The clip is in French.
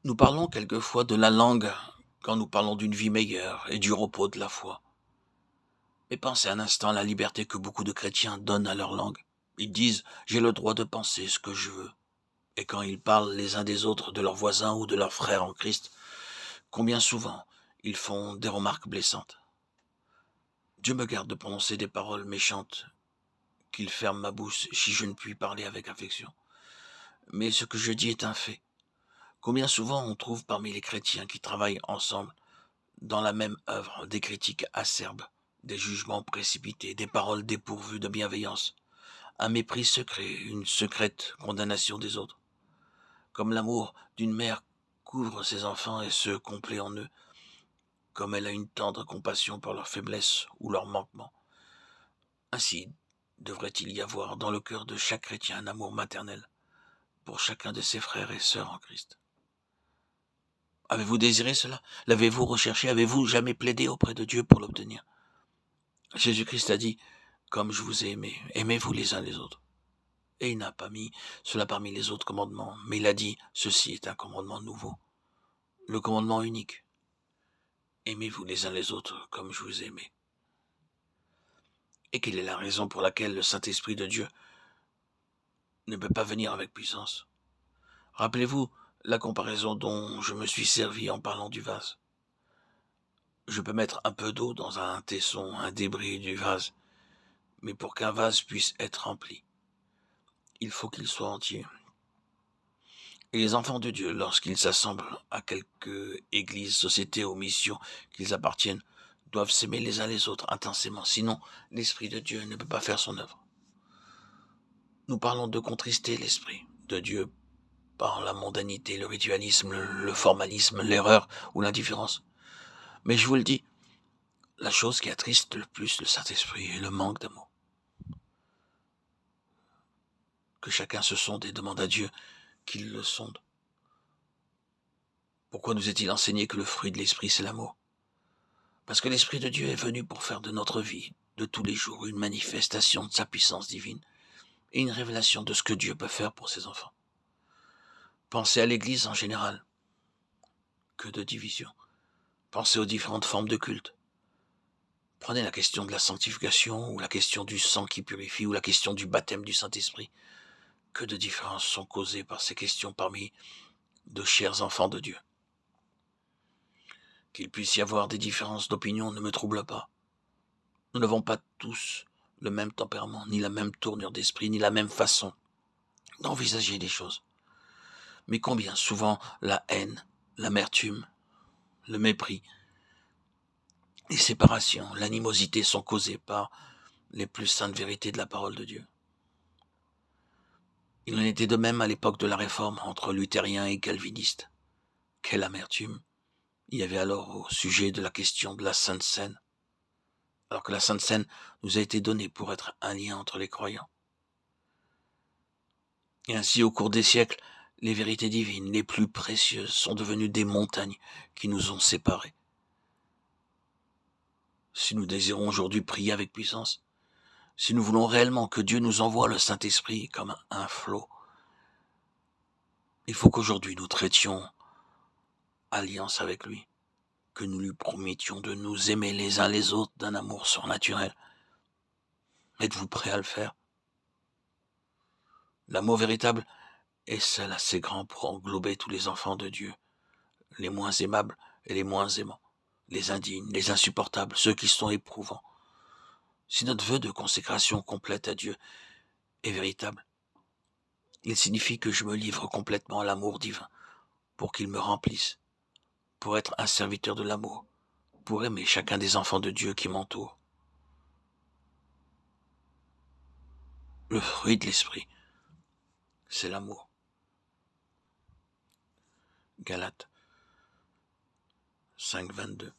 Nous parlons quelquefois de la langue quand nous parlons d'une vie meilleure et du repos de la foi. Mais pensez un instant à la liberté que beaucoup de chrétiens donnent à leur langue. Ils disent «j'ai le droit de penser ce que je veux». Et quand ils parlent les uns des autres, de leurs voisins ou de leurs frères en Christ, combien souvent ils font des remarques blessantes. Dieu me garde de prononcer des paroles méchantes, qu'il ferme ma bouche si je ne puis parler avec affection. Mais ce que je dis est un fait. Combien souvent on trouve parmi les chrétiens qui travaillent ensemble dans la même œuvre des critiques acerbes, des jugements précipités, des paroles dépourvues de bienveillance, un mépris secret, une secrète condamnation des autres. Comme l'amour d'une mère couvre ses enfants et se complaît en eux, comme elle a une tendre compassion pour leurs faiblesses ou leurs manquements. Ainsi devrait-il y avoir dans le cœur de chaque chrétien un amour maternel pour chacun de ses frères et sœurs en Christ. Avez-vous désiré cela? L'avez-vous recherché? Avez-vous jamais plaidé auprès de Dieu pour l'obtenir? Jésus-Christ a dit « Comme je vous ai aimé, aimez-vous les uns les autres ». Et il n'a pas mis cela parmi les autres commandements, mais il a dit « Ceci est un commandement nouveau, le commandement unique. Aimez-vous les uns les autres comme je vous ai aimé ». Et quelle est la raison pour laquelle le Saint-Esprit de Dieu ne peut pas venir avec puissance? Rappelez-vous la comparaison dont je me suis servi en parlant du vase. Je peux mettre un peu d'eau dans un tesson, un débris du vase, mais pour qu'un vase puisse être rempli, il faut qu'il soit entier. Et les enfants de Dieu, lorsqu'ils s'assemblent à quelque église, société ou mission qu'ils appartiennent, doivent s'aimer les uns les autres intensément, sinon l'Esprit de Dieu ne peut pas faire son œuvre. Nous parlons de contrister l'Esprit de Dieu par la mondanité, le ritualisme, le formalisme, l'erreur ou l'indifférence. Mais je vous le dis, la chose qui attriste le plus le Saint-Esprit est le manque d'amour. Que chacun se sonde et demande à Dieu qu'il le sonde. Pourquoi nous est-il enseigné que le fruit de l'Esprit, c'est l'amour? Parce que l'Esprit de Dieu est venu pour faire de notre vie, de tous les jours, une manifestation de sa puissance divine et une révélation de ce que Dieu peut faire pour ses enfants. Pensez à l'Église en général. Que de divisions. Pensez aux différentes formes de culte. Prenez la question de la sanctification, ou la question du sang qui purifie, ou la question du baptême du Saint-Esprit. Que de différences sont causées par ces questions parmi de chers enfants de Dieu. Qu'il puisse y avoir des différences d'opinion ne me trouble pas. Nous n'avons pas tous le même tempérament, ni la même tournure d'esprit, ni la même façon d'envisager les choses. Mais combien souvent la haine, l'amertume, le mépris, les séparations, l'animosité sont causées par les plus saintes vérités de la parole de Dieu. Il en était de même à l'époque de la Réforme entre luthériens et calvinistes. Quelle amertume il y avait alors au sujet de la question de la Sainte Seine, alors que la Sainte Seine nous a été donnée pour être un lien entre les croyants. Et ainsi, au cours des siècles, les vérités divines les plus précieuses sont devenues des montagnes qui nous ont séparés. Si nous désirons aujourd'hui prier avec puissance, si nous voulons réellement que Dieu nous envoie le Saint-Esprit comme un flot, il faut qu'aujourd'hui nous traitions alliance avec lui, que nous lui promettions de nous aimer les uns les autres d'un amour surnaturel. Êtes-vous prêt à le faire? L'amour véritable est seul assez grand pour englober tous les enfants de Dieu, les moins aimables et les moins aimants, les indignes, les insupportables, ceux qui sont éprouvants. Si notre vœu de consécration complète à Dieu est véritable, il signifie que je me livre complètement à l'amour divin, pour qu'il me remplisse, pour être un serviteur de l'amour, pour aimer chacun des enfants de Dieu qui m'entourent. Le fruit de l'esprit, c'est l'amour. Galates 5, 22.